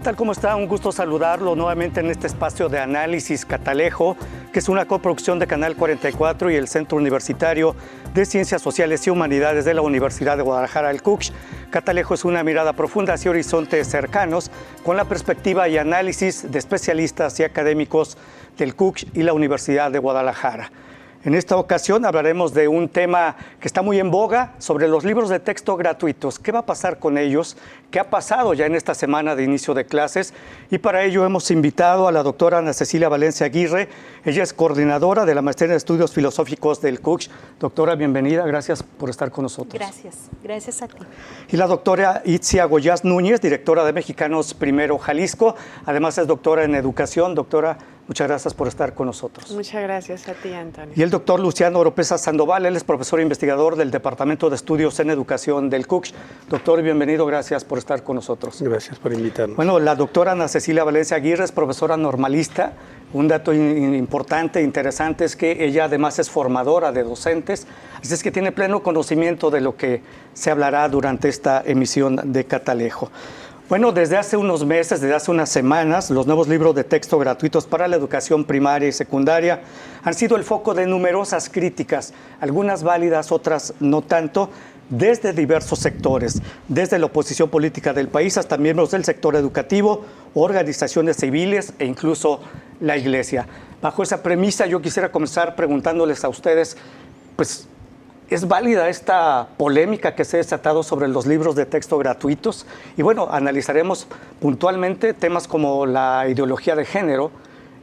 tal? ¿Cómo está? Un gusto saludarlo nuevamente en este espacio de análisis Catalejo, que es una coproducción de Canal 44 y el Centro Universitario de Ciencias Sociales y Humanidades de la Universidad de Guadalajara, el CUCH. Catalejo es una mirada profunda hacia horizontes cercanos, con la perspectiva y análisis de especialistas y académicos del CUCH y la Universidad de Guadalajara. En esta ocasión hablaremos de un tema que está muy en boga, sobre los libros de texto gratuitos. ¿Qué va a pasar con ellos? ¿Qué ha pasado ya en esta semana de inicio de clases? Y para ello hemos invitado a la doctora Ana Cecilia Valencia Aguirre. Ella es coordinadora de la Maestría en Estudios Filosóficos del CUCH. Doctora, bienvenida. Gracias por estar con nosotros. Gracias a ti. Y la doctora Itzia Goyaz Núñez, directora de Mexicanos Primero Jalisco. Además es doctora en educación. Doctora, muchas gracias por estar con nosotros. Muchas gracias a ti, Antonio. Y el doctor Luciano Oropesa Sandoval, él es profesor e investigador del Departamento de Estudios en Educación del CUCH. Doctor, bienvenido, gracias por estar con nosotros. Gracias por invitarnos. Bueno, la doctora Ana Cecilia Valencia Aguirre es profesora normalista. Un dato importante, interesante, es que ella además es formadora de docentes, así es que tiene pleno conocimiento de lo que se hablará durante esta emisión de Catalejo. Bueno, desde hace unos meses, desde hace unas semanas, los nuevos libros de texto gratuitos para la educación primaria y secundaria han sido el foco de numerosas críticas, algunas válidas, otras no tanto, desde diversos sectores, desde la oposición política del país hasta miembros del sector educativo, organizaciones civiles e incluso la Iglesia. Bajo esa premisa, yo quisiera comenzar preguntándoles a ustedes, pues, ¿es válida esta polémica que se ha desatado sobre los libros de texto gratuitos? Y bueno, analizaremos puntualmente temas como la ideología de género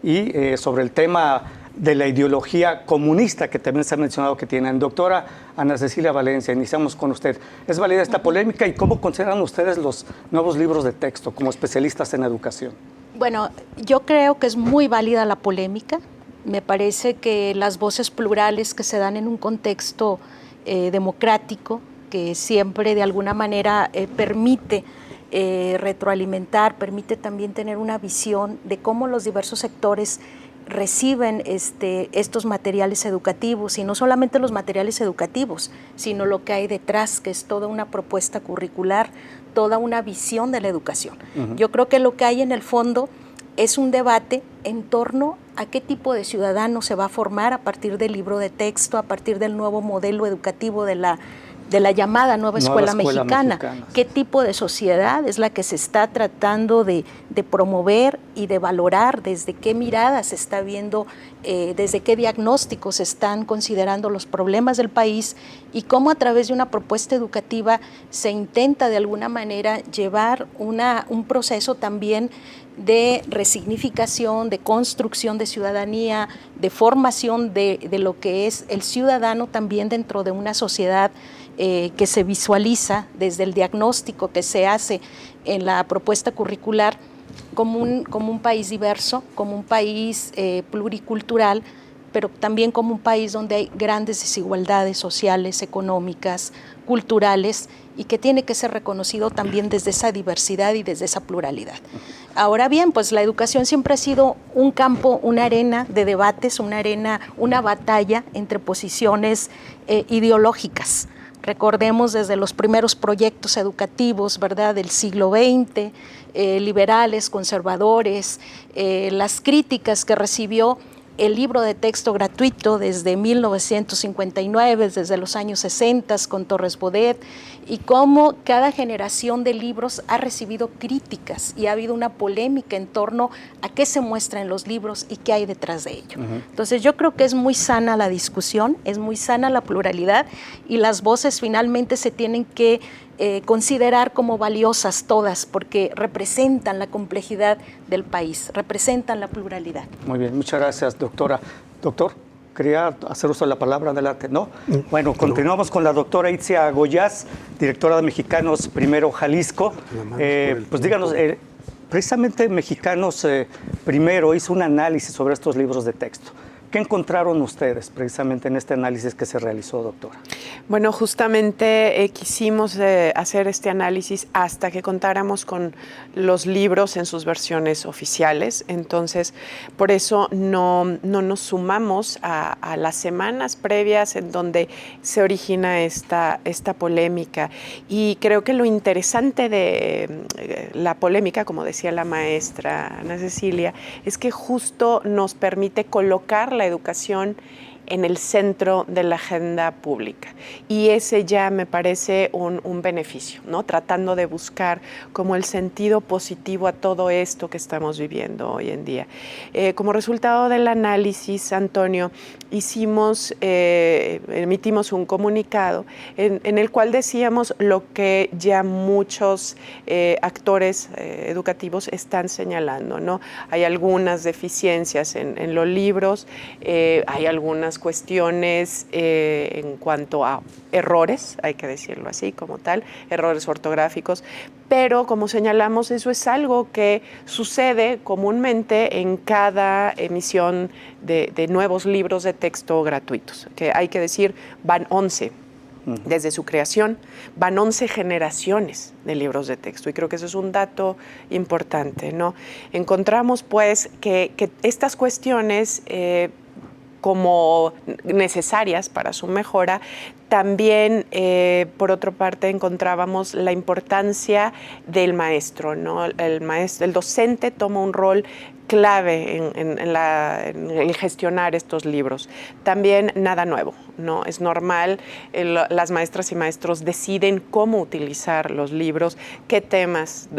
y sobre el tema de la ideología comunista que también se ha mencionado que tienen. Doctora Ana Cecilia Valencia, iniciamos con usted. ¿Es válida esta polémica y cómo consideran ustedes los nuevos libros de texto como especialistas en educación? Bueno, yo creo que es muy válida la polémica. Me parece que las voces plurales que se dan en un contexto democrático, que siempre de alguna manera permite retroalimentar, permite también tener una visión de cómo los diversos sectores reciben estos materiales educativos, y no solamente los materiales educativos, sino lo que hay detrás, que es toda una propuesta curricular, toda una visión de la educación. Yo creo que lo que hay en el fondo es un debate en torno a qué tipo de ciudadano se va a formar a partir del libro de texto, a partir del nuevo modelo educativo de la llamada nueva escuela mexicana. ¿Qué tipo de sociedad es la que se está tratando de promover y de valorar? ¿Desde qué mirada se está viendo, desde qué diagnósticos se están considerando los problemas del país? Y cómo a través de una propuesta educativa se intenta de alguna manera llevar un proceso también de resignificación, de construcción de ciudadanía, de formación de lo que es el ciudadano también dentro de una sociedad que se visualiza desde el diagnóstico que se hace en la propuesta curricular como un país diverso, como un país pluricultural, pero también como un país donde hay grandes desigualdades sociales, económicas, culturales, y que tiene que ser reconocido también desde esa diversidad y desde esa pluralidad. Ahora bien, pues la educación siempre ha sido un campo, una arena de debates, una batalla entre posiciones ideológicas. Recordemos desde los primeros proyectos educativos, ¿verdad?, del siglo XX, liberales, conservadores, las críticas que recibió el libro de texto gratuito desde 1959, desde los años 60 con Torres Bodet, y cómo cada generación de libros ha recibido críticas y ha habido una polémica en torno a qué se muestra en los libros y qué hay detrás de ello. Entonces yo creo que es muy sana la discusión, es muy sana la pluralidad, y las voces finalmente se tienen que considerar como valiosas todas, porque representan la complejidad del país, representan la pluralidad. Muy bien, muchas gracias, doctora. Doctor, quería hacer uso de la palabra, adelante, ¿no? Bueno, continuamos con la doctora Itzia Goyaz, directora de Mexicanos Primero Jalisco. Pues díganos, precisamente Mexicanos Primero hizo un análisis sobre estos libros de texto. ¿Qué encontraron ustedes precisamente en este análisis que se realizó, doctora? Bueno, justamente quisimos hacer este análisis hasta que contáramos con los libros en sus versiones oficiales. Entonces, por eso no nos sumamos a las semanas previas en donde se origina esta polémica. Y creo que lo interesante de la polémica, como decía la maestra Ana Cecilia, es que justo nos permite colocar la educación en el centro de la agenda pública. Y ese ya me parece un beneficio, ¿no? Tratando de buscar como el sentido positivo a todo esto que estamos viviendo hoy en día. Como resultado del análisis, Antonio, emitimos un comunicado en el cual decíamos lo que ya muchos actores educativos están señalando, ¿no? Hay algunas deficiencias en los libros, hay algunas cuestiones en cuanto a errores, hay que decirlo así como tal, errores ortográficos, pero como señalamos, eso es algo que sucede comúnmente en cada emisión de nuevos libros de texto gratuitos, que hay que decir, van 11. Desde su creación, van 11 generaciones de libros de texto, y creo que eso es un dato importante, ¿no? Encontramos, pues, que estas cuestiones como necesarias para su mejora, también, por otra parte, encontrábamos la importancia del maestro, ¿no? El docente toma un rol clave en gestionar estos libros. También nada nuevo, ¿no? Es normal, las maestras y maestros deciden cómo utilizar los libros, qué temas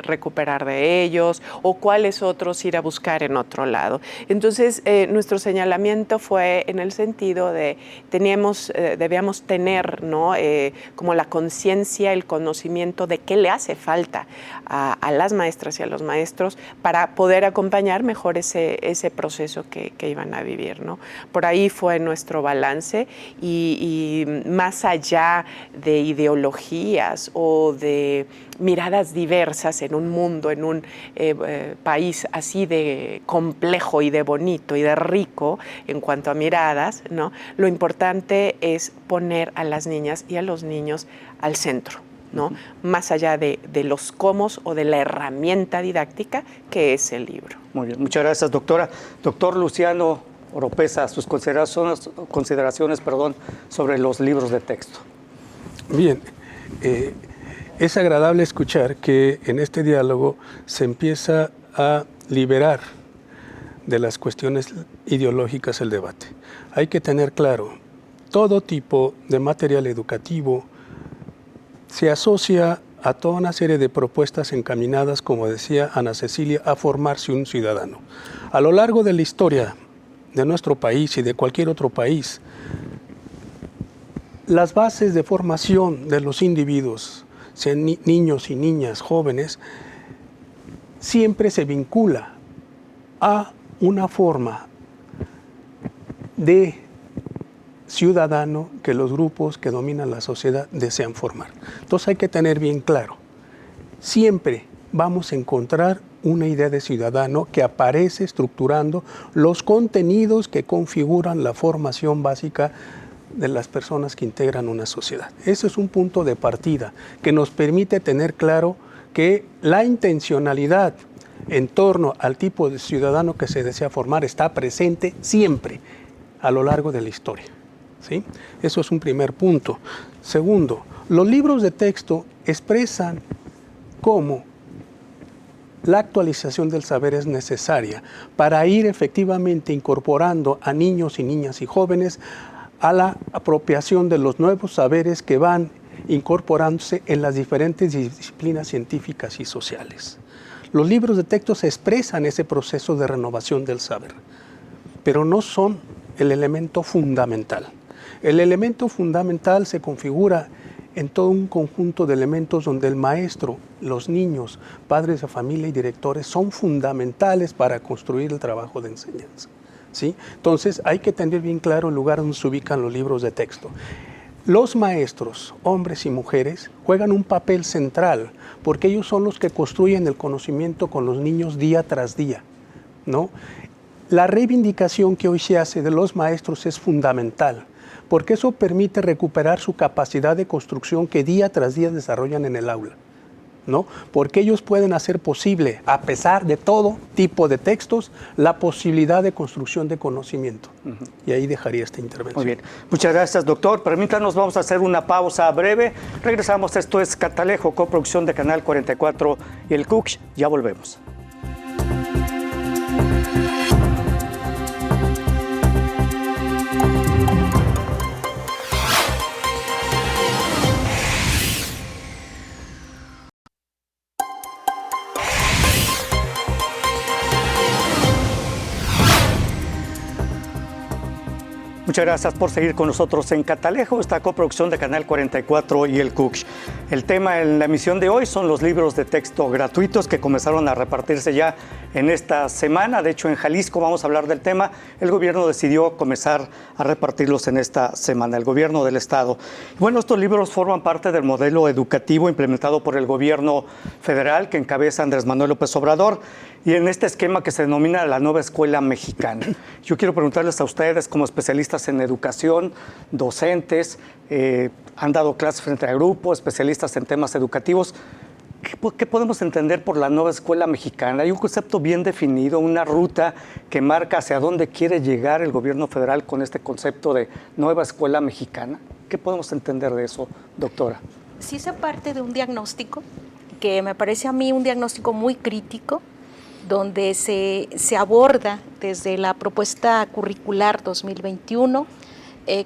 recuperar de ellos o cuáles otros ir a buscar en otro lado. Entonces, nuestro señalamiento fue en el sentido de debíamos tener, ¿no? Como la conciencia, el conocimiento de qué le hace falta a las maestras y a los maestros para poder acompañar mejor ese proceso que iban a vivir, ¿no? Por ahí fue nuestro balance y más allá de ideologías o de miradas diversas en un mundo, en un país así de complejo y de bonito y de rico en cuanto a miradas, ¿no? Lo importante es poner a las niñas y a los niños al centro, ¿no? Más allá de los cómo o de la herramienta didáctica que es el libro. Muy bien, muchas gracias, doctora. Doctor Luciano Oropeza, sus consideraciones sobre los libros de texto. Bien, es agradable escuchar que en este diálogo se empieza a liberar de las cuestiones ideológicas el debate. Hay que tener claro, todo tipo de material educativo se asocia a toda una serie de propuestas encaminadas, como decía Ana Cecilia, a formarse un ciudadano. A lo largo de la historia de nuestro país y de cualquier otro país, las bases de formación de los individuos, sean niños y niñas, jóvenes, siempre se vincula a una forma de ciudadano que los grupos que dominan la sociedad desean formar. Entonces hay que tener bien claro, siempre vamos a encontrar una idea de ciudadano que aparece estructurando los contenidos que configuran la formación básica de las personas que integran una sociedad. Ese es un punto de partida que nos permite tener claro que la intencionalidad en torno al tipo de ciudadano que se desea formar está presente siempre a lo largo de la historia. ¿Sí? Eso es un primer punto. Segundo, los libros de texto expresan cómo la actualización del saber es necesaria para ir efectivamente incorporando a niños y niñas y jóvenes a la apropiación de los nuevos saberes que van incorporándose en las diferentes disciplinas científicas y sociales. Los libros de texto se expresan ese proceso de renovación del saber, pero no son el elemento fundamental. El elemento fundamental se configura en todo un conjunto de elementos donde el maestro, los niños, padres de familia y directores son fundamentales para construir el trabajo de enseñanza, ¿sí? Entonces hay que tener bien claro el lugar donde se ubican los libros de texto. Los maestros, hombres y mujeres, juegan un papel central porque ellos son los que construyen el conocimiento con los niños día tras día, ¿no? La reivindicación que hoy se hace de los maestros es fundamental, porque eso permite recuperar su capacidad de construcción que día tras día desarrollan en el aula, ¿no? Porque ellos pueden hacer posible, a pesar de todo tipo de textos, la posibilidad de construcción de conocimiento. Y ahí dejaría esta intervención. Muy bien. Muchas gracias, doctor. Permítanos, vamos a hacer una pausa breve. Regresamos. Esto es Catalejo, coproducción de Canal 44 y el CUCH. Ya volvemos. Muchas gracias por seguir con nosotros en Catalejo, esta coproducción de Canal 44 y el CUCH. El tema en la emisión de hoy son los libros de texto gratuitos que comenzaron a repartirse ya en esta semana. De hecho, en Jalisco vamos a hablar del tema. El gobierno decidió comenzar a repartirlos en esta semana, el gobierno del estado. Bueno, estos libros forman parte del modelo educativo implementado por el gobierno federal que encabeza Andrés Manuel López Obrador, y en este esquema que se denomina la nueva escuela mexicana. Yo quiero preguntarles a ustedes, como especialistas en educación, docentes, han dado clases frente a grupos, especialistas en temas educativos, ¿qué podemos entender por la nueva escuela mexicana? Hay un concepto bien definido, una ruta que marca hacia dónde quiere llegar el gobierno federal con este concepto de nueva escuela mexicana. ¿Qué podemos entender de eso, doctora? Sí se parte de un diagnóstico que me parece a mí un diagnóstico muy crítico, donde se aborda desde la propuesta curricular 2021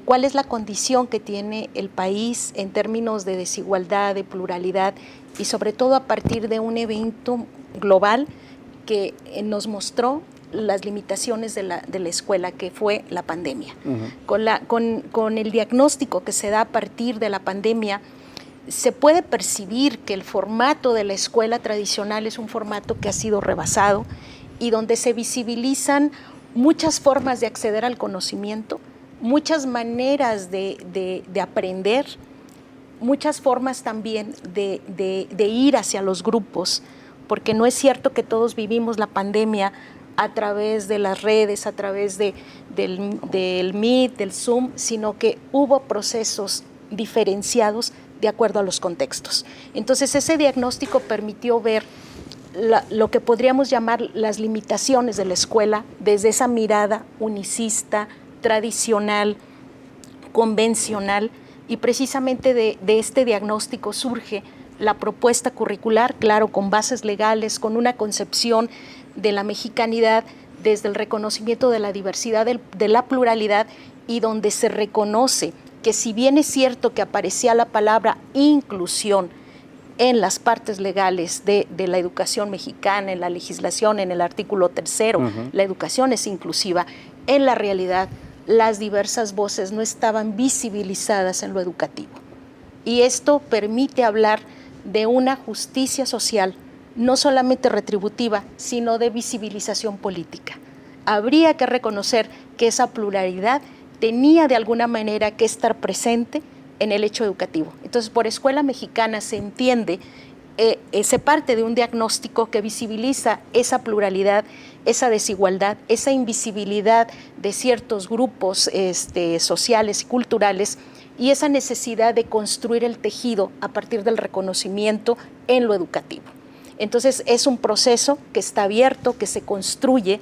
cuál es la condición que tiene el país en términos de desigualdad, de pluralidad y sobre todo a partir de un evento global que nos mostró las limitaciones de la escuela, que fue la pandemia. Con el diagnóstico que se da a partir de la pandemia, se puede percibir que el formato de la escuela tradicional es un formato que ha sido rebasado y donde se visibilizan muchas formas de acceder al conocimiento, muchas maneras de aprender, muchas formas también de ir hacia los grupos, porque no es cierto que todos vivimos la pandemia a través de las redes, a través del Meet, del Zoom, sino que hubo procesos diferenciados de acuerdo a los contextos. Entonces, ese diagnóstico permitió ver lo que podríamos llamar las limitaciones de la escuela desde esa mirada unicista, tradicional, convencional, y precisamente de este diagnóstico surge la propuesta curricular, claro, con bases legales, con una concepción de la mexicanidad desde el reconocimiento de la diversidad, de la pluralidad, y donde se reconoce que si bien es cierto que aparecía la palabra inclusión en las partes legales de la educación mexicana, en la legislación, en el artículo 3, la educación es inclusiva, en la realidad las diversas voces no estaban visibilizadas en lo educativo. Y esto permite hablar de una justicia social, no solamente retributiva, sino de visibilización política. Habría que reconocer que esa pluralidad tenía de alguna manera que estar presente en el hecho educativo. Entonces, por escuela mexicana se entiende, se parte de un diagnóstico que visibiliza esa pluralidad, esa desigualdad, esa invisibilidad de ciertos grupos sociales y culturales, y esa necesidad de construir el tejido a partir del reconocimiento en lo educativo. Entonces, es un proceso que está abierto, que se construye,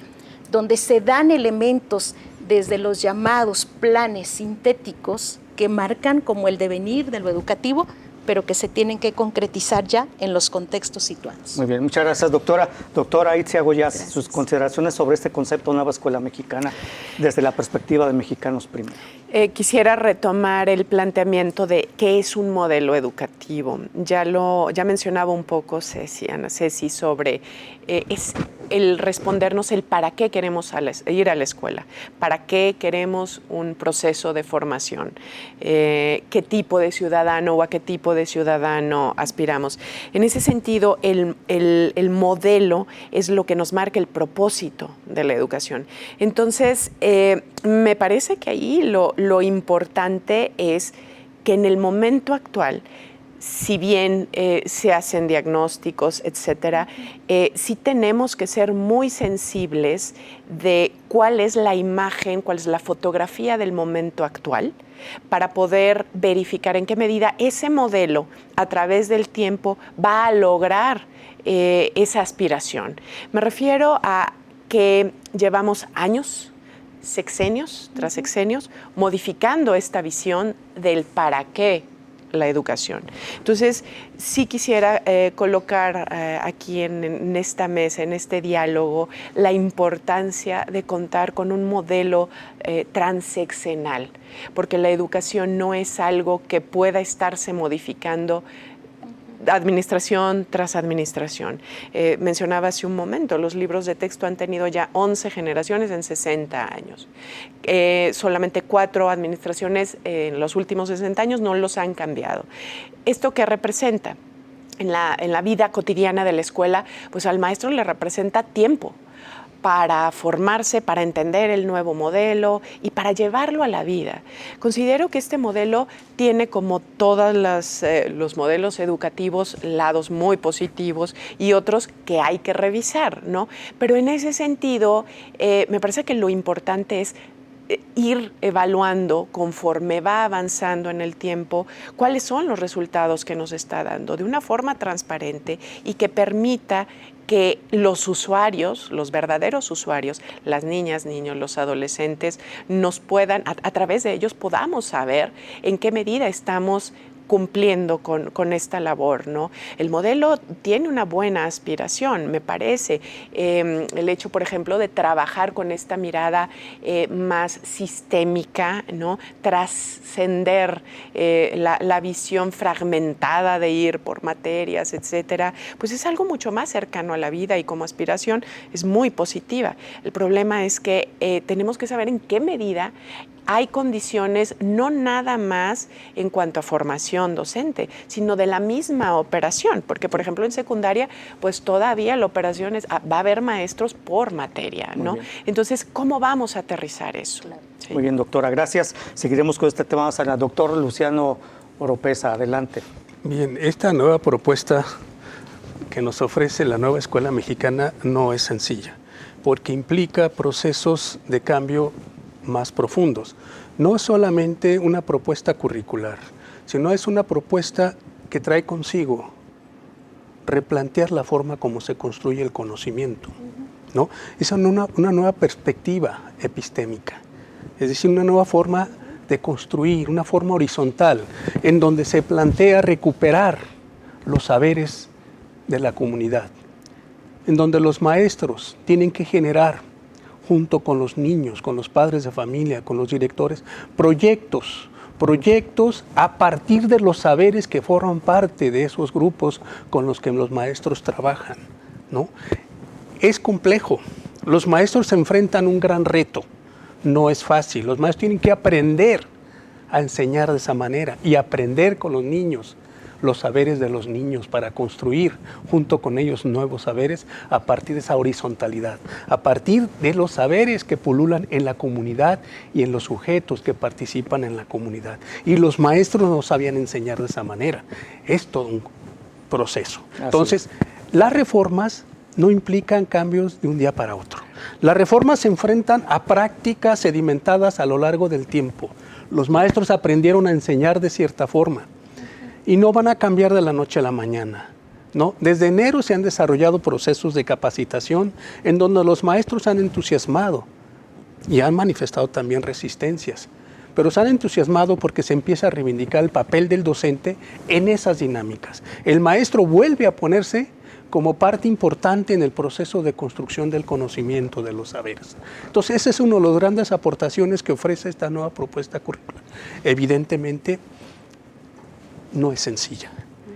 donde se dan elementos desde los llamados planes sintéticos que marcan como el devenir de lo educativo, pero que se tienen que concretizar ya en los contextos situados. Muy bien, muchas gracias, doctora. Doctora Itzia Goyaz, sus consideraciones sobre este concepto Nueva Escuela Mexicana desde la perspectiva de Mexicanos Primero. Quisiera retomar el planteamiento de qué es un modelo educativo. Ya mencionaba un poco Ana Ceci sobre es el respondernos el para qué queremos ir a la escuela, para qué queremos un proceso de formación, qué tipo de ciudadano o a qué tipo de ciudadano aspiramos. En ese sentido, el modelo es lo que nos marca el propósito de la educación. Entonces, me parece que ahí lo importante es que en el momento actual si bien se hacen diagnósticos, etcétera, sí tenemos que ser muy sensibles de cuál es la imagen, cuál es la fotografía del momento actual, para poder verificar en qué medida ese modelo a través del tiempo va a lograr esa aspiración. Me refiero a que llevamos años, sexenios tras sexenios, modificando esta visión del para qué la educación. Entonces, sí quisiera colocar aquí en esta mesa, en este diálogo, la importancia de contar con un modelo transeccional, porque la educación no es algo que pueda estarse modificando administración tras administración. Mencionaba hace un momento, los libros de texto han tenido ya 11 generaciones en 60 años. Solamente 4 administraciones en los últimos 60 años no los han cambiado. ¿Esto qué representa? En la vida cotidiana de la escuela, pues al maestro le representa tiempo para formarse, para entender el nuevo modelo y para llevarlo a la vida. Considero que este modelo tiene, como todos los modelos educativos, lados muy positivos y otros que hay que revisar, ¿no? Pero en ese sentido, me parece que lo importante es ir evaluando conforme va avanzando en el tiempo cuáles son los resultados que nos está dando de una forma transparente y que permita que los usuarios, los verdaderos usuarios, las niñas, niños, los adolescentes, nos puedan, a través de ellos podamos saber en qué medida estamos cumpliendo con esta labor, ¿no? El modelo tiene una buena aspiración, me parece. El hecho, por ejemplo, de trabajar con esta mirada más sistémica, ¿no? Trascender la visión fragmentada de ir por materias, etcétera, pues es algo mucho más cercano a la vida y como aspiración es muy positiva. El problema es que tenemos que saber en qué medida hay condiciones no nada más en cuanto a formación docente, sino de la misma operación, porque por ejemplo en secundaria pues todavía la operación es, va a haber maestros por materia, ¿no? Entonces, ¿cómo vamos a aterrizar eso? Claro. Sí. Muy bien, doctora, gracias. Seguiremos con este tema más adelante. Doctor Luciano Oropeza, adelante. Bien, esta nueva propuesta que nos ofrece la nueva escuela mexicana no es sencilla, porque implica procesos de cambio más profundos. No es solamente una propuesta curricular, sino es una propuesta que trae consigo replantear la forma como se construye el conocimiento, ¿no? Es una nueva perspectiva epistémica, es decir, una nueva forma de construir, una forma horizontal, en donde se plantea recuperar los saberes de la comunidad, en donde los maestros tienen que generar, junto con los niños, con los padres de familia, con los directores, proyectos a partir de los saberes que forman parte de esos grupos con los que los maestros trabajan, ¿no? Es complejo. Los maestros se enfrentan a un gran reto. No es fácil. Los maestros tienen que aprender a enseñar de esa manera y aprender con los niños los saberes de los niños para construir junto con ellos nuevos saberes a partir de esa horizontalidad, a partir de los saberes que pululan en la comunidad y en los sujetos que participan en la comunidad. Y los maestros no sabían enseñar de esa manera. Es todo un proceso. Entonces, las reformas no implican cambios de un día para otro. Las reformas se enfrentan a prácticas sedimentadas a lo largo del tiempo. Los maestros aprendieron a enseñar de cierta forma y no van a cambiar de la noche a la mañana, ¿no? Desde enero se han desarrollado procesos de capacitación en donde los maestros se han entusiasmado y han manifestado también resistencias, pero se han entusiasmado porque se empieza a reivindicar el papel del docente en esas dinámicas. El maestro vuelve a ponerse como parte importante en el proceso de construcción del conocimiento de los saberes. Entonces, esa es una de las grandes aportaciones que ofrece esta nueva propuesta curricular. Evidentemente, no es sencilla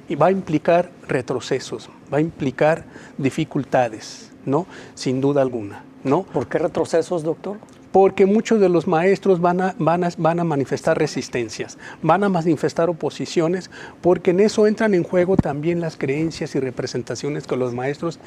y va a implicar retrocesos, va a implicar dificultades, ¿no? Sin duda alguna, ¿no? ¿Por qué retrocesos, doctor? Porque muchos de los maestros van a manifestar resistencias, van a manifestar oposiciones, porque en eso entran en juego también las creencias y representaciones que los maestros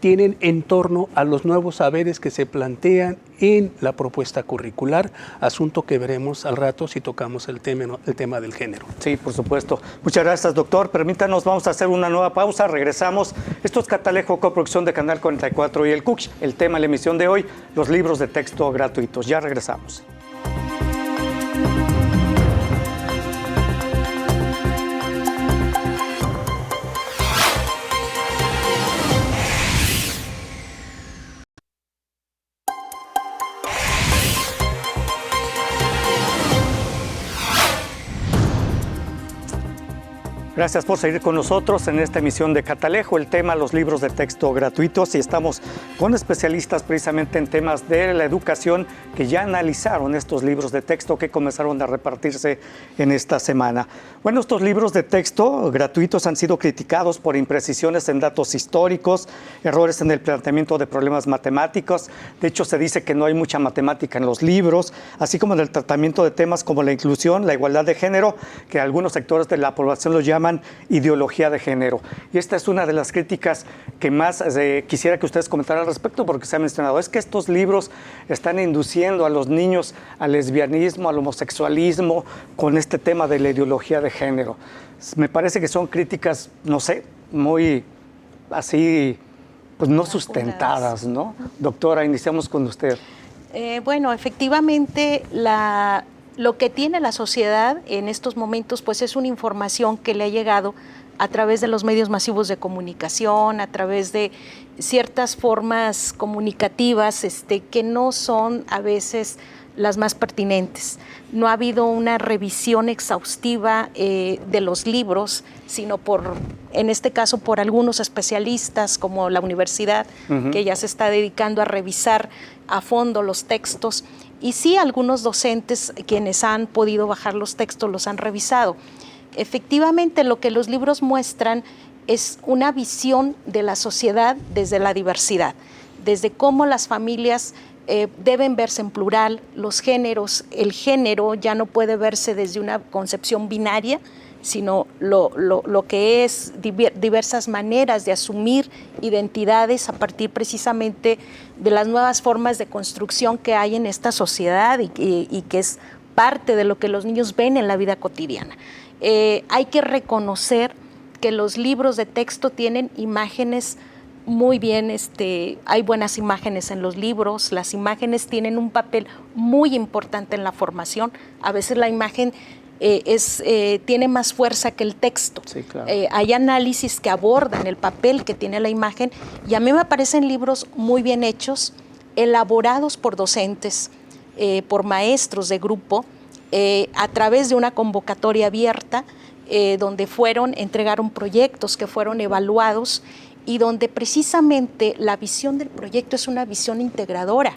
tienen en torno a los nuevos saberes que se plantean en la propuesta curricular, asunto que veremos al rato si tocamos el tema del género. Sí, por supuesto. Muchas gracias, doctor. Permítanos, vamos a hacer una nueva pausa, regresamos. Esto es Catalejo, coproducción de Canal 44 y el CUCH. El tema de la emisión de hoy, los libros de texto gratuitos. Ya regresamos. Gracias por seguir con nosotros en esta emisión de Catalejo, el tema los libros de texto gratuitos, y estamos con especialistas precisamente en temas de la educación que ya analizaron estos libros de texto que comenzaron a repartirse en esta semana. Bueno, estos libros de texto gratuitos han sido criticados por imprecisiones en datos históricos, errores en el planteamiento de problemas matemáticos. De hecho, se dice que no hay mucha matemática en los libros, así como en el tratamiento de temas como la inclusión, la igualdad de género, que algunos sectores de la población los llaman ideología de género. Y esta es una de las críticas que más quisiera que ustedes comentaran al respecto, porque se ha mencionado, es que estos libros están induciendo a los niños al lesbianismo, al homosexualismo, con este tema de la ideología de género. Me parece que son críticas, no sé, muy así, pues no sustentadas, ¿no? Doctora, iniciamos con usted. Bueno, efectivamente, lo que tiene la sociedad en estos momentos pues es una información que le ha llegado a través de los medios masivos de comunicación, a través de ciertas formas comunicativas que no son a veces las más pertinentes. No ha habido una revisión exhaustiva de los libros, sino en este caso por algunos especialistas como la universidad, que ya se está dedicando a revisar a fondo los textos. Y sí, algunos docentes quienes han podido bajar los textos los han revisado. Efectivamente, lo que los libros muestran es una visión de la sociedad desde la diversidad, desde cómo las familias deben verse en plural, los géneros, el género ya no puede verse desde una concepción binaria, sino lo que es diversas maneras de asumir identidades a partir precisamente de las nuevas formas de construcción que hay en esta sociedad y que es parte de lo que los niños ven en la vida cotidiana. Hay que reconocer que los libros de texto tienen imágenes muy bien, hay buenas imágenes en los libros, las imágenes tienen un papel muy importante en la formación, a veces la imagen tiene más fuerza que el texto. Sí, claro. Hay análisis que abordan el papel que tiene la imagen y a mí me parecen libros muy bien hechos, elaborados por docentes, por maestros de grupo, a través de una convocatoria abierta, donde entregaron proyectos que fueron evaluados y donde precisamente la visión del proyecto es una visión integradora.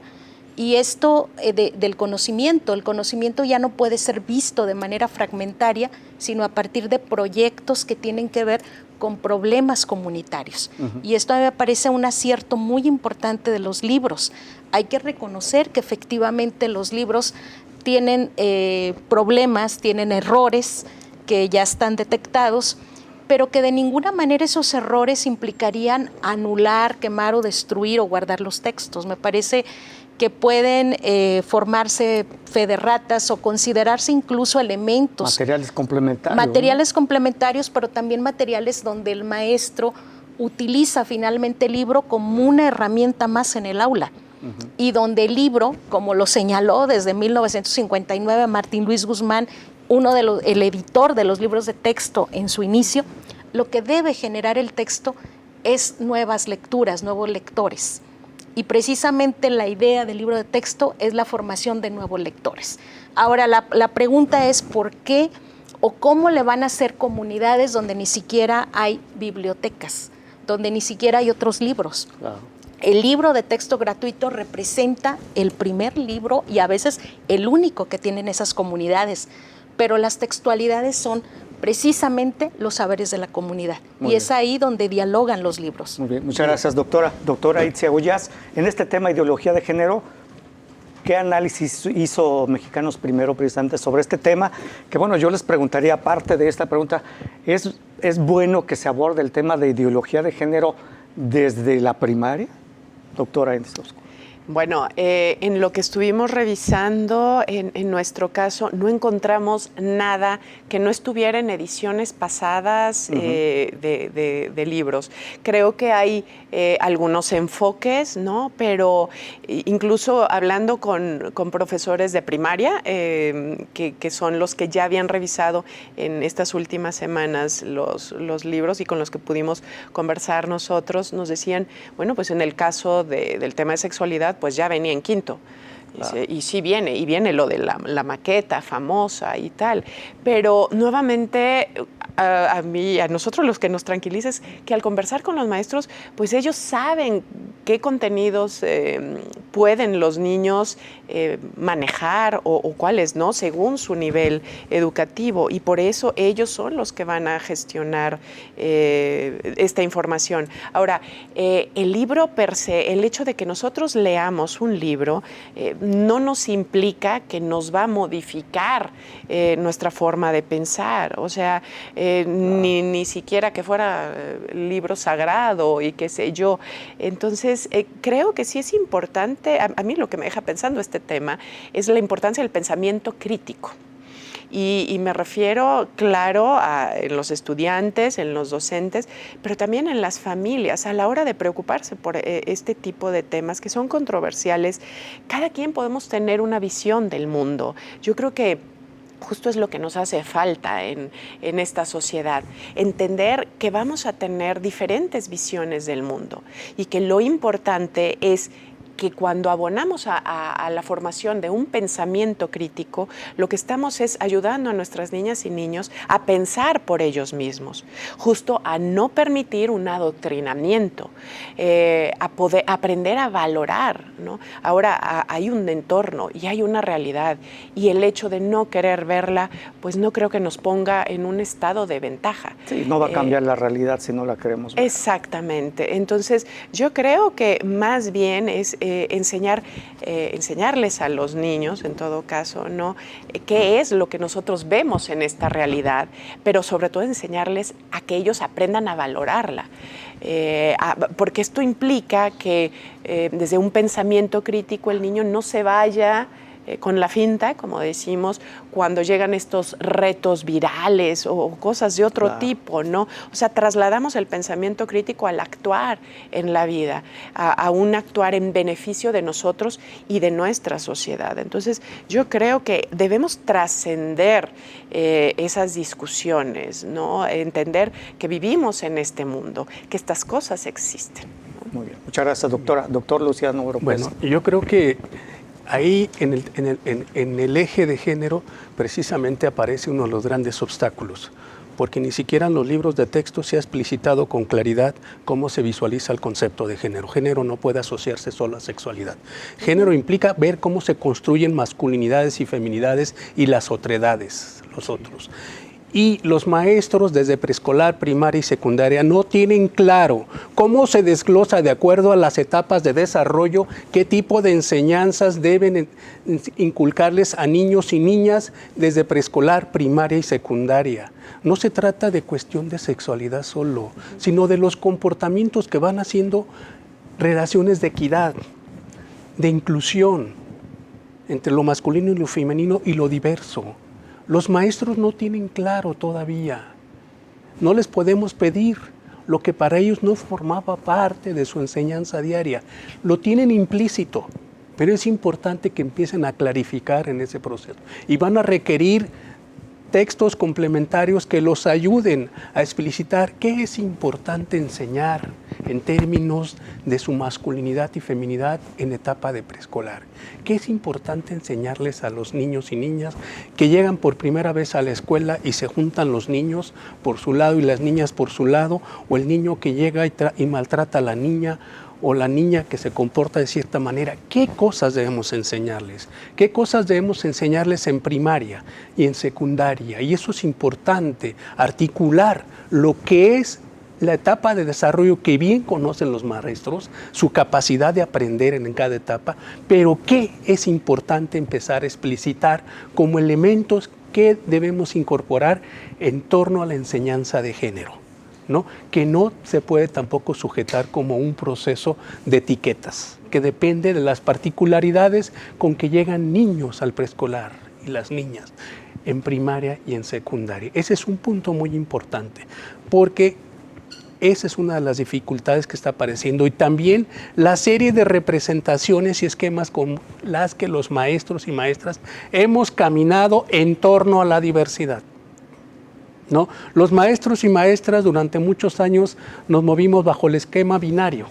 Y esto del conocimiento, el conocimiento ya no puede ser visto de manera fragmentaria, sino a partir de proyectos que tienen que ver con problemas comunitarios. Y esto me parece un acierto muy importante de los libros. Hay que reconocer que efectivamente los libros tienen problemas, tienen errores que ya están detectados, pero que de ninguna manera esos errores implicarían anular, quemar o destruir o guardar los textos. Me parece que pueden formarse fe de ratas o considerarse incluso elementos. Materiales complementarios. Materiales complementarios, pero también materiales donde el maestro utiliza finalmente el libro como una herramienta más en el aula. Y donde el libro, como lo señaló desde 1959 Martín Luis Guzmán, el editor de los libros de texto en su inicio, lo que debe generar el texto es nuevas lecturas, nuevos lectores. Y precisamente la idea del libro de texto es la formación de nuevos lectores. Ahora, la pregunta es ¿por qué o cómo le van a hacer comunidades donde ni siquiera hay bibliotecas, donde ni siquiera hay otros libros? Claro. El libro de texto gratuito representa el primer libro y a veces el único que tienen esas comunidades, pero las textualidades son precisamente los saberes de la comunidad. Y es ahí donde dialogan los libros. Muy bien, muchas gracias, doctora. Doctora Itzia Uyaz, en este tema ideología de género, ¿qué análisis hizo Mexicanos Primero precisamente sobre este tema? Que bueno, yo les preguntaría, aparte de esta pregunta, ¿es bueno que se aborde el tema de ideología de género desde la primaria, doctora Endestovsky? Bueno, en lo que estuvimos revisando, en nuestro caso, no encontramos nada que no estuviera en ediciones pasadas de libros. Creo que hay algunos enfoques, ¿no? Pero incluso hablando con profesores de primaria, que son los que ya habían revisado en estas últimas semanas los libros y con los que pudimos conversar nosotros, nos decían, bueno, pues en el caso del tema de sexualidad, pues ya venía en quinto. Claro. Y sí viene lo de la maqueta famosa y tal, pero nuevamente a nosotros los que nos tranquiliza es que al conversar con los maestros, pues ellos saben qué contenidos pueden los niños manejar o cuáles no, según su nivel educativo, y por eso ellos son los que van a gestionar esta información. Ahora, el libro per se, el hecho de que nosotros leamos un libro, no nos implica que nos va a modificar nuestra forma de pensar, o sea, ni siquiera que fuera libro sagrado y qué sé yo. Entonces, creo que sí es importante, a mí lo que me deja pensando este tema es la importancia del pensamiento crítico. Y me refiero, claro, en los estudiantes, en los docentes, pero también en las familias, a la hora de preocuparse por este tipo de temas que son controversiales. Cada quien podemos tener una visión del mundo. Yo creo que justo es lo que nos hace falta en esta sociedad, entender que vamos a tener diferentes visiones del mundo y que lo importante es que cuando abonamos a la formación de un pensamiento crítico, lo que estamos es ayudando a nuestras niñas y niños a pensar por ellos mismos, justo a no permitir un adoctrinamiento, a poder aprender a valorar, ¿no? Ahora hay un entorno y hay una realidad, y el hecho de no querer verla, pues no creo que nos ponga en un estado de ventaja. Sí, no va a cambiar la realidad si no la queremos ver. Exactamente. Entonces, yo creo que más bien es enseñarles a los niños, en todo caso, ¿no? Qué es lo que nosotros vemos en esta realidad, pero sobre todo enseñarles a que ellos aprendan a valorarla. Porque esto implica que desde un pensamiento crítico el niño no se vaya con la finta, como decimos, cuando llegan estos retos virales o cosas de otro tipo, ¿no? O sea, trasladamos el pensamiento crítico al actuar en la vida, a un actuar en beneficio de nosotros y de nuestra sociedad. Entonces, yo creo que debemos trascender esas discusiones, ¿no? Entender que vivimos en este mundo, que estas cosas existen, ¿no? Muy bien. Muchas gracias, doctora. Doctor Luciano Oropesa. Bueno, yo creo que ahí en el eje de género precisamente aparece uno de los grandes obstáculos, porque ni siquiera en los libros de texto se ha explicitado con claridad cómo se visualiza el concepto de género. Género no puede asociarse solo a sexualidad. Género implica ver cómo se construyen masculinidades y feminidades y las otredades, los otros. Y los maestros desde preescolar, primaria y secundaria no tienen claro cómo se desglosa de acuerdo a las etapas de desarrollo, qué tipo de enseñanzas deben inculcarles a niños y niñas desde preescolar, primaria y secundaria. No se trata de cuestión de sexualidad solo, sino de los comportamientos que van haciendo relaciones de equidad, de inclusión entre lo masculino y lo femenino y lo diverso. Los maestros no tienen claro todavía. No les podemos pedir lo que para ellos no formaba parte de su enseñanza diaria. Lo tienen implícito, pero es importante que empiecen a clarificar en ese proceso. Y van a requerir textos complementarios que los ayuden a explicitar qué es importante enseñar en términos de su masculinidad y feminidad en etapa de preescolar. ¿Qué es importante enseñarles a los niños y niñas que llegan por primera vez a la escuela y se juntan los niños por su lado y las niñas por su lado, o el niño que llega y maltrata a la niña, o la niña que se comporta de cierta manera? ¿Qué cosas debemos enseñarles? ¿Qué cosas debemos enseñarles en primaria y en secundaria? Y eso es importante, articular lo que es la etapa de desarrollo que bien conocen los maestros, su capacidad de aprender en cada etapa, pero qué es importante empezar a explicitar como elementos que debemos incorporar en torno a la enseñanza de género. ¿no? Que no se puede tampoco sujetar como un proceso de etiquetas, que depende de las particularidades con que llegan niños al preescolar y las niñas en primaria y en secundaria. Ese es un punto muy importante, porque esa es una de las dificultades que está apareciendo, y también la serie de representaciones y esquemas con las que los maestros y maestras hemos caminado en torno a la diversidad, ¿no? Los maestros y maestras durante muchos años nos movimos bajo el esquema binario,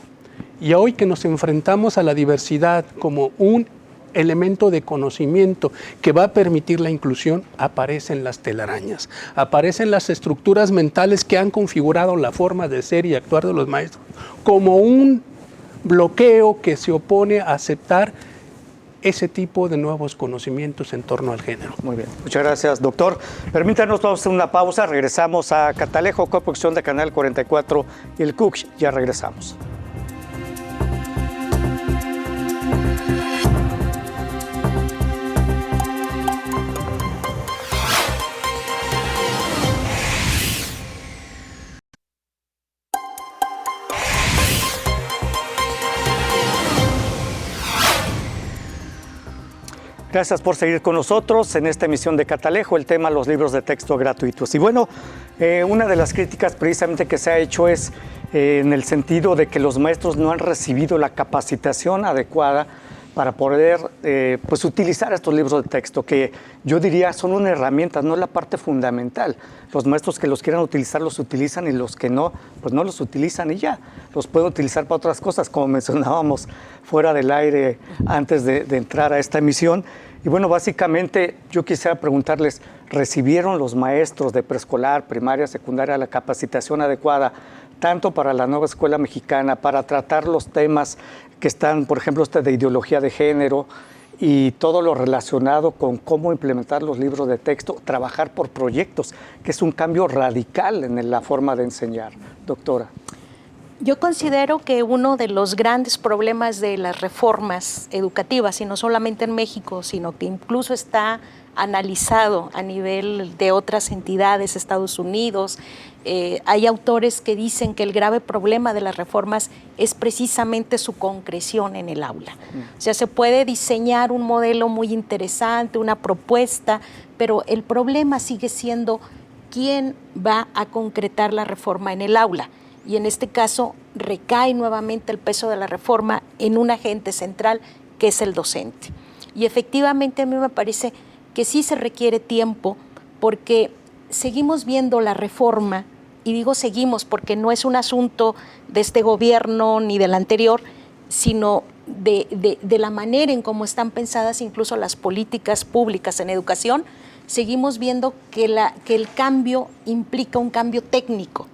y hoy que nos enfrentamos a la diversidad como un elemento de conocimiento que va a permitir la inclusión, aparecen las telarañas, aparecen las estructuras mentales que han configurado la forma de ser y actuar de los maestros como un bloqueo que se opone a aceptar ese tipo de nuevos conocimientos en torno al género. Muy bien, muchas gracias, doctor. Permítanos, vamos a hacer una pausa, regresamos a Catalejo, coproducción de Canal 44 y el CUCH. Ya regresamos. Gracias por seguir con nosotros en esta emisión de Catalejo, el tema los libros de texto gratuitos. Y bueno, una de las críticas precisamente que se ha hecho es en el sentido de que los maestros no han recibido la capacitación adecuada para poder pues utilizar estos libros de texto, que yo diría son una herramienta, no es la parte fundamental. Los maestros que los quieran utilizar los utilizan, y los que no, pues no los utilizan y ya. Los pueden utilizar para otras cosas, como mencionábamos fuera del aire antes de entrar a esta emisión. Y bueno, básicamente yo quisiera preguntarles, ¿recibieron los maestros de preescolar, primaria, secundaria la capacitación adecuada, tanto para la nueva escuela mexicana, para tratar los temas que están, por ejemplo, de ideología de género y todo lo relacionado con cómo implementar los libros de texto, trabajar por proyectos, que es un cambio radical en la forma de enseñar? Doctora. Yo considero que uno de los grandes problemas de las reformas educativas, y no solamente en México, sino que incluso está analizado a nivel de otras entidades, Estados Unidos, hay autores que dicen que el grave problema de las reformas es precisamente su concreción en el aula. O sea, se puede diseñar un modelo muy interesante, una propuesta, pero el problema sigue siendo quién va a concretar la reforma en el aula. Y en este caso recae nuevamente el peso de la reforma en un agente central que es el docente. Y efectivamente a mí me parece que sí se requiere tiempo, porque seguimos viendo la reforma, y digo seguimos porque no es un asunto de este gobierno ni del anterior, sino de la manera en cómo están pensadas incluso las políticas públicas en educación. Seguimos viendo que el cambio implica un cambio técnico.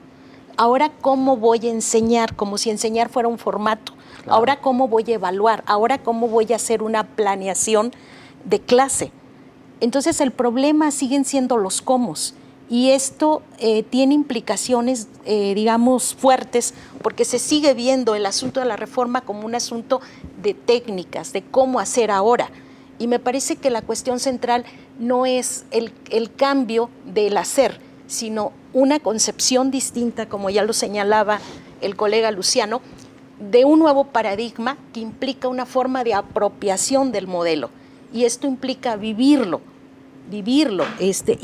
Ahora, ¿cómo voy a enseñar? Como si enseñar fuera un formato. Claro. Ahora, ¿cómo voy a evaluar? Ahora, ¿cómo voy a hacer una planeación de clase? Entonces, el problema siguen siendo los cómo. Y esto tiene implicaciones, digamos, fuertes, porque se sigue viendo el asunto de la reforma como un asunto de técnicas, de cómo hacer ahora. Y me parece que la cuestión central no es el cambio del hacer, sino una concepción distinta, como ya lo señalaba el colega Luciano, de un nuevo paradigma que implica una forma de apropiación del modelo. Y esto implica vivirlo, y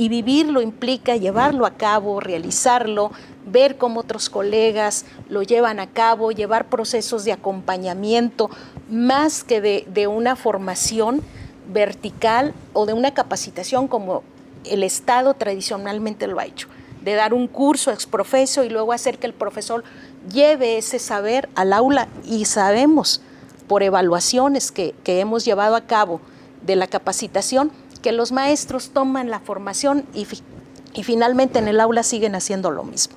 vivirlo implica llevarlo a cabo, realizarlo, ver cómo otros colegas lo llevan a cabo, llevar procesos de acompañamiento, más que de una formación vertical o de una capacitación como el Estado tradicionalmente lo ha hecho, de dar un curso ex professo y luego hacer que el profesor lleve ese saber al aula. Y sabemos por evaluaciones que hemos llevado a cabo de la capacitación que los maestros toman la formación y finalmente en el aula siguen haciendo lo mismo.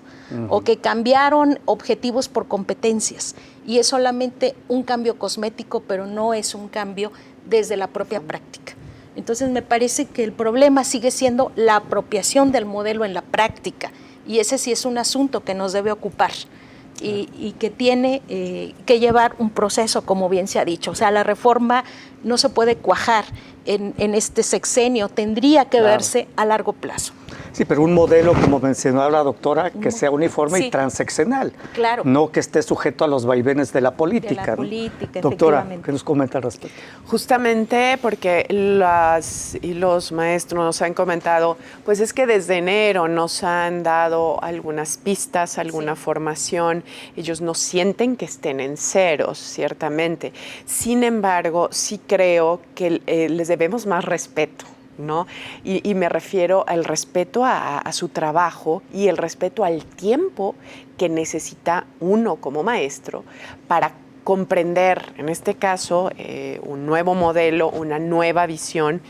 O que cambiaron objetivos por competencias, y es solamente un cambio cosmético, pero no es un cambio desde la propia práctica. Entonces me parece que el problema sigue siendo la apropiación del modelo en la práctica, y ese sí es un asunto que nos debe ocupar y que tiene que llevar un proceso, como bien se ha dicho. O sea, la reforma no se puede cuajar en este sexenio, tendría que verse a largo plazo. Sí, pero un modelo, como mencionaba la doctora, que sea uniforme y transeccional. Claro. No que esté sujeto a los vaivenes de la política. De la política, Doctora, ¿qué nos comenta al respecto? Justamente porque los maestros nos han comentado, pues es que desde enero nos han dado algunas pistas, alguna formación, ellos no sienten que estén en ceros, ciertamente. Sin embargo, sí creo que les debemos más respeto, ¿no? Y me refiero al respeto a su trabajo y el respeto al tiempo que necesita uno como maestro para comprender, en este caso, un nuevo modelo, una nueva visión.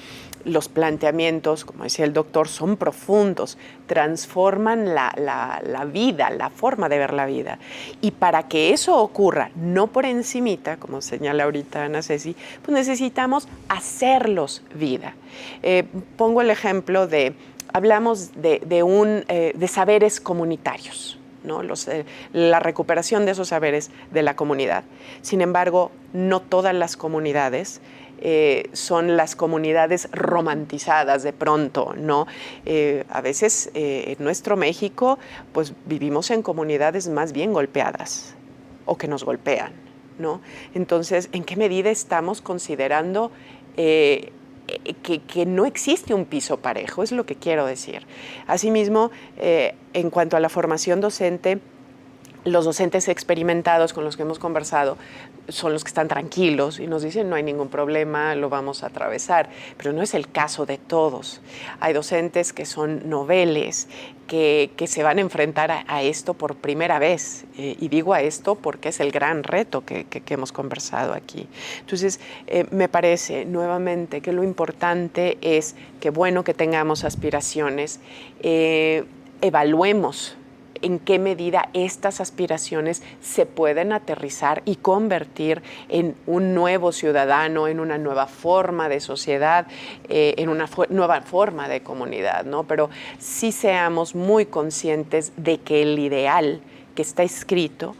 Los planteamientos, como decía el doctor, son profundos, transforman la vida, la forma de ver la vida. Y para que eso ocurra, no por encimita, como señala ahorita Ana Ceci, pues necesitamos hacerlos vida. Pongo el ejemplo hablamos de saberes comunitarios, ¿no? La recuperación de esos saberes de la comunidad. Sin embargo, no todas las comunidades son las comunidades romantizadas de pronto, ¿no? A veces en nuestro México pues vivimos en comunidades más bien golpeadas o que nos golpean, ¿no? Entonces, ¿en qué medida estamos considerando que no existe un piso parejo? Es lo que quiero decir. Asimismo, en cuanto a la formación docente, los docentes experimentados con los que hemos conversado son los que están tranquilos y nos dicen no hay ningún problema, lo vamos a atravesar, pero no es el caso de todos. Hay docentes que son noveles, que se van a enfrentar a esto por primera vez, y digo a esto porque es el gran reto que hemos conversado aquí. Entonces, me parece nuevamente que lo importante es que bueno que tengamos aspiraciones, evaluemos en qué medida estas aspiraciones se pueden aterrizar y convertir en un nuevo ciudadano, en una nueva forma de sociedad, en una nueva forma de comunidad, ¿no? Pero sí seamos muy conscientes de que el ideal que está escrito,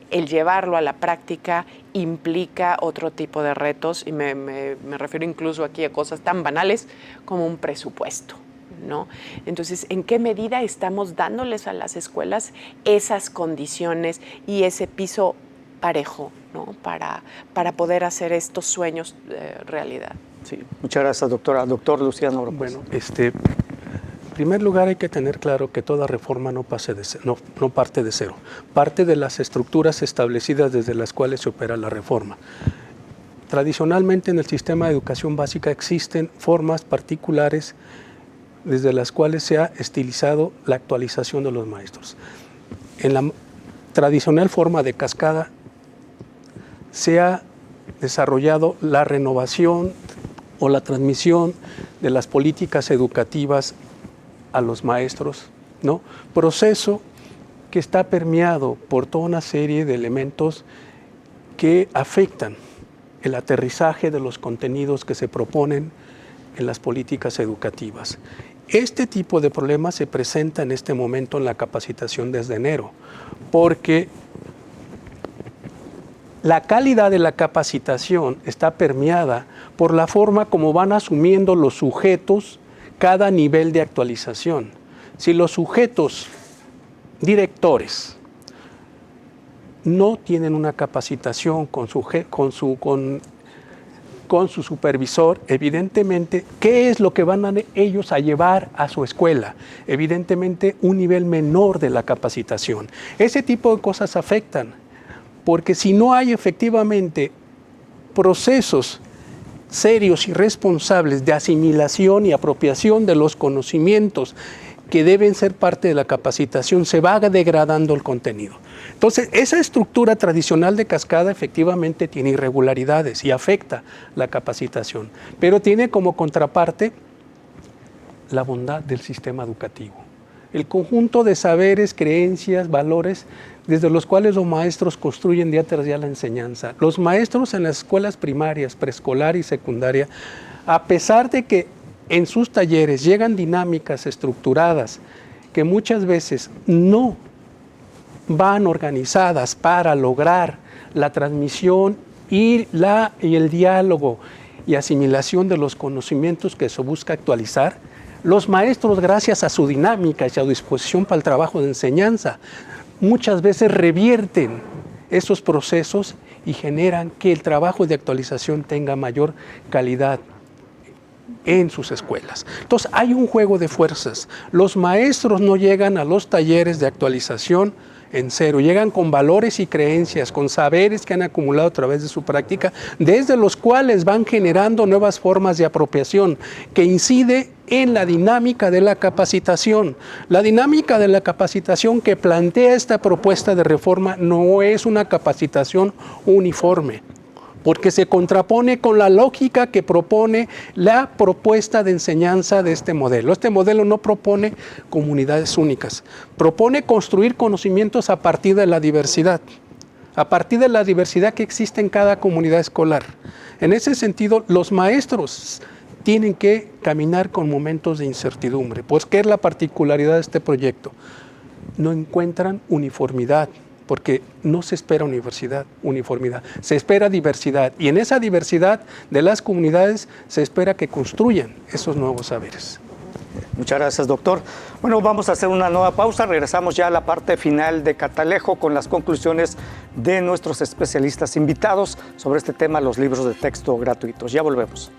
el llevarlo a la práctica implica otro tipo de retos, y me refiero incluso aquí a cosas tan banales como un presupuesto, ¿no? Entonces, ¿en qué medida estamos dándoles a las escuelas esas condiciones y ese piso parejo, ¿no? para poder hacer estos sueños realidad? Sí, muchas gracias, doctora. Doctor Luciano Oropesa. Bueno, en primer lugar hay que tener claro que toda reforma no parte de cero, parte de las estructuras establecidas desde las cuales se opera la reforma. Tradicionalmente en el sistema de educación básica existen formas particulares desde las cuales se ha estilizado la actualización de los maestros. En la tradicional forma de cascada se ha desarrollado la renovación o la transmisión de las políticas educativas a los maestros, ¿no? Proceso que está permeado por toda una serie de elementos que afectan el aterrizaje de los contenidos que se proponen en las políticas educativas. Este tipo de problemas se presenta en este momento en la capacitación desde enero, porque la calidad de la capacitación está permeada por la forma como van asumiendo los sujetos cada nivel de actualización. Si los sujetos directores no tienen una capacitación con su supervisor, evidentemente, ¿qué es lo que van ellos a llevar a su escuela? Evidentemente, un nivel menor de la capacitación. Ese tipo de cosas afectan, porque si no hay efectivamente procesos serios y responsables de asimilación y apropiación de los conocimientos que deben ser parte de la capacitación, se va degradando el contenido. Entonces, esa estructura tradicional de cascada efectivamente tiene irregularidades y afecta la capacitación, pero tiene como contraparte la bondad del sistema educativo. El conjunto de saberes, creencias, valores, desde los cuales los maestros construyen día tras día la enseñanza. Los maestros en las escuelas primarias, preescolar y secundaria, a pesar de que en sus talleres llegan dinámicas estructuradas que muchas veces no van organizadas para lograr la transmisión y el diálogo y asimilación de los conocimientos que se busca actualizar, Los maestros, gracias a su dinámica y a su disposición para el trabajo de enseñanza, muchas veces revierten esos procesos y generan que el trabajo de actualización tenga mayor calidad en sus escuelas. Entonces hay un juego de fuerzas. Los maestros no llegan a los talleres de actualización en cero, llegan con valores y creencias, con saberes que han acumulado a través de su práctica, desde los cuales van generando nuevas formas de apropiación que incide en la dinámica de la capacitación. La dinámica de la capacitación que plantea esta propuesta de reforma no es una capacitación uniforme, porque se contrapone con la lógica que propone la propuesta de enseñanza de este modelo. Este modelo no propone comunidades únicas, propone construir conocimientos a partir de la diversidad que existe en cada comunidad escolar. En ese sentido, los maestros tienen que caminar con momentos de incertidumbre, pues ¿qué es la particularidad de este proyecto? No encuentran uniformidad, porque no se espera uniformidad, se espera diversidad, y en esa diversidad de las comunidades se espera que construyan esos nuevos saberes. Muchas gracias, doctor. Bueno, vamos a hacer una nueva pausa, regresamos ya a la parte final de Catalejo con las conclusiones de nuestros especialistas invitados sobre este tema, los libros de texto gratuitos. Ya volvemos.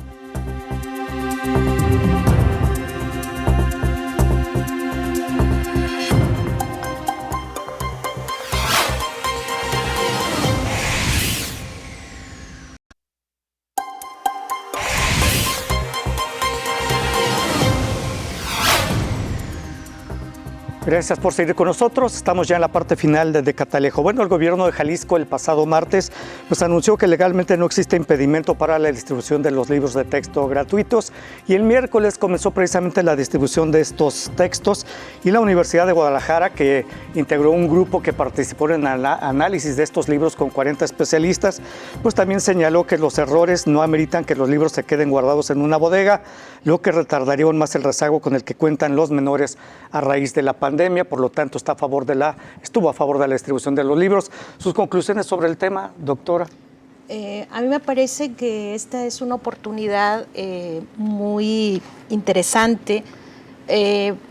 Gracias por seguir con nosotros. Estamos ya en la parte final de Catalejo. Bueno, el gobierno de Jalisco el pasado martes anunció que legalmente no existe impedimento para la distribución de los libros de texto gratuitos, y el miércoles comenzó precisamente la distribución de estos textos, y la Universidad de Guadalajara, que integró un grupo que participó en el análisis de estos libros con 40 especialistas, también señaló que los errores no ameritan que los libros se queden guardados en una bodega, lo que retardaría aún más el rezago con el que cuentan los menores a raíz de la pandemia. Por lo tanto, estuvo a favor de la distribución de los libros. ¿Sus conclusiones sobre el tema, doctora? A mí me parece que esta es una oportunidad muy interesante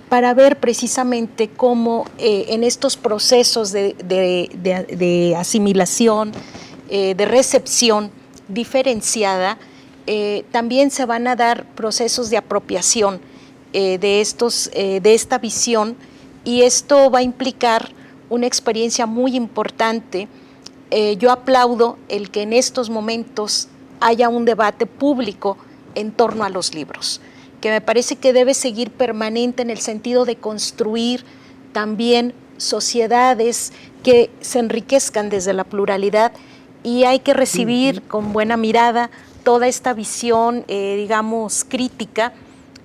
para ver precisamente cómo en estos procesos de asimilación, de recepción diferenciada, también se van a dar procesos de apropiación de esta visión, y esto va a implicar una experiencia muy importante. Yo aplaudo el que en estos momentos haya un debate público en torno a los libros, que me parece que debe seguir permanente en el sentido de construir también sociedades que se enriquezcan desde la pluralidad, y hay que recibir con buena mirada toda esta visión, digamos, crítica,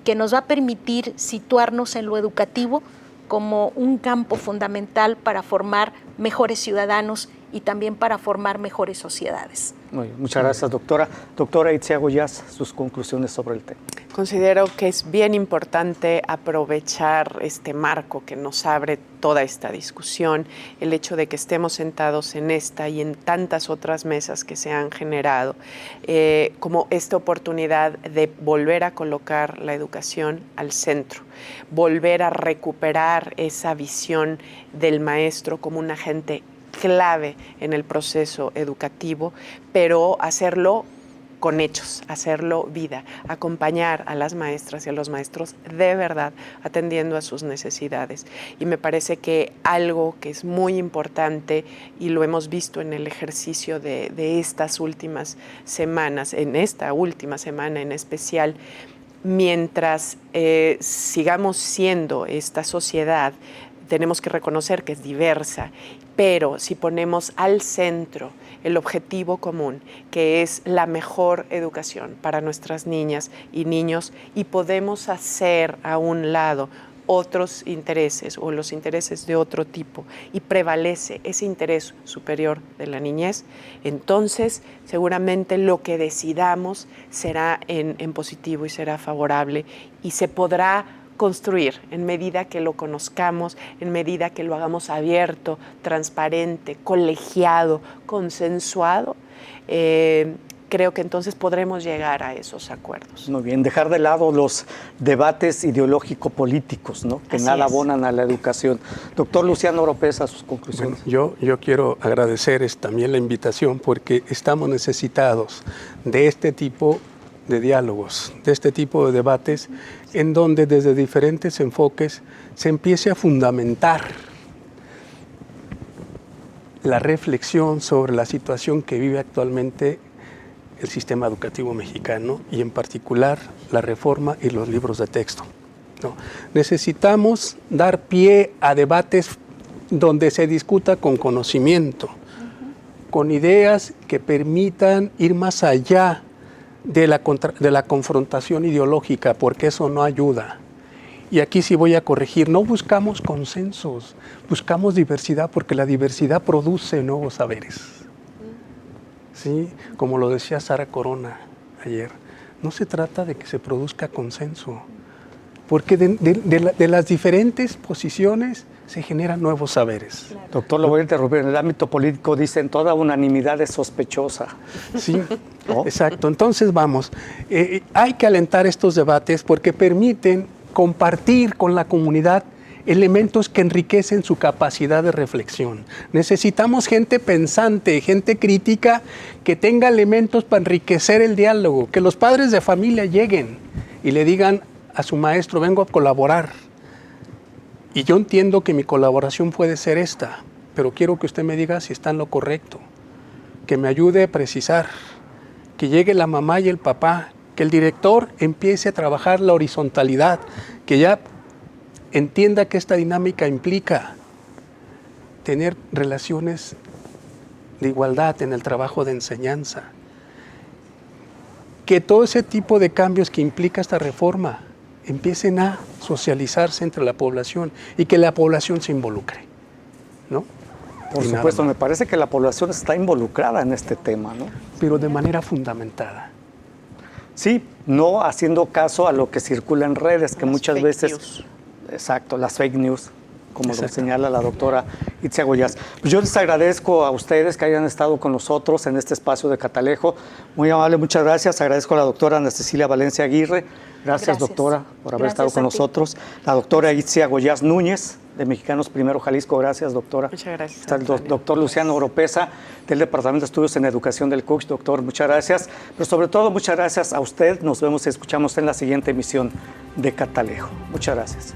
que nos va a permitir situarnos en lo educativo como un campo fundamental para formar mejores ciudadanos y también para formar mejores sociedades. Muy bien, muchas gracias, doctora. Doctora Itzia Goiás, sus conclusiones sobre el tema. Considero que es bien importante aprovechar este marco que nos abre toda esta discusión, el hecho de que estemos sentados en esta y en tantas otras mesas que se han generado, como esta oportunidad de volver a colocar la educación al centro, volver a recuperar esa visión del maestro como un agente clave en el proceso educativo, pero hacerlo con hechos, hacerlo vida, acompañar a las maestras y a los maestros de verdad, atendiendo a sus necesidades. Y me parece que algo que es muy importante, y lo hemos visto en el ejercicio de estas últimas semanas, en esta última semana en especial, mientras sigamos siendo esta sociedad, tenemos que reconocer que es diversa, pero si ponemos al centro el objetivo común, que es la mejor educación para nuestras niñas y niños, y podemos hacer a un lado otros intereses o los intereses de otro tipo, y prevalece ese interés superior de la niñez, entonces seguramente lo que decidamos será en positivo y será favorable, y se podrá construir en medida que lo conozcamos, en medida que lo hagamos abierto, transparente, colegiado, consensuado, creo que entonces podremos llegar a esos acuerdos. Muy bien, dejar de lado los debates ideológico-políticos, ¿no? Que Así nada es. abonan a la educación. Doctor Luciano Oropeza, sus conclusiones. Bueno, yo quiero agradecer también la invitación porque estamos necesitados de este tipo de diálogos, de este tipo de debates, en donde desde diferentes enfoques se empiece a fundamentar la reflexión sobre la situación que vive actualmente el sistema educativo mexicano y en particular la reforma y los libros de texto, ¿no? Necesitamos dar pie a debates donde se discuta con conocimiento, con ideas que permitan ir más allá de la confrontación ideológica, porque eso no ayuda. Y aquí sí voy a corregir, no buscamos consensos, buscamos diversidad, porque la diversidad produce nuevos saberes. ¿Sí? Como lo decía Sara Corona ayer, no se trata de que se produzca consenso, porque de las diferentes posiciones se generan nuevos saberes. Claro. Doctor, lo voy a interrumpir. En el ámbito político dicen toda unanimidad es sospechosa. Sí, ¿No? exacto. Entonces vamos, hay que alentar estos debates porque permiten compartir con la comunidad elementos que enriquecen su capacidad de reflexión. Necesitamos gente pensante, gente crítica, que tenga elementos para enriquecer el diálogo, que los padres de familia lleguen y le digan a su maestro, vengo a colaborar. Y yo entiendo que mi colaboración puede ser esta, pero quiero que usted me diga si está en lo correcto, que me ayude a precisar, que llegue la mamá y el papá, que el director empiece a trabajar la horizontalidad, que ya entienda que esta dinámica implica tener relaciones de igualdad en el trabajo de enseñanza, que todo ese tipo de cambios que implica esta reforma empiecen a socializarse entre la población y que la población se involucre, ¿no? Por Y nada supuesto, más. me parece que la población está involucrada en este tema, ¿no? Pero de manera fundamentada. Sí, no haciendo caso a lo que circula en redes, que Las muchas fake veces... news. Exacto, las fake news, como lo Exacto. señala la doctora Itzia Goyaz. Pues yo les agradezco a ustedes que hayan estado con nosotros en este espacio de Catalejo. Muy amable, muchas gracias. Agradezco a la doctora Ana Cecilia Valencia Aguirre. Gracias, doctora, por haber estado con nosotros. La doctora Itzia Goyaz Núñez, de Mexicanos Primero Jalisco. Gracias, doctora. Muchas gracias. Está el Antonio. doctor Luciano Oropeza, del Departamento de Estudios en Educación del CUCH. Doctor, muchas gracias. Pero sobre todo, muchas gracias a usted. Nos vemos y escuchamos en la siguiente emisión de Catalejo. Muchas gracias.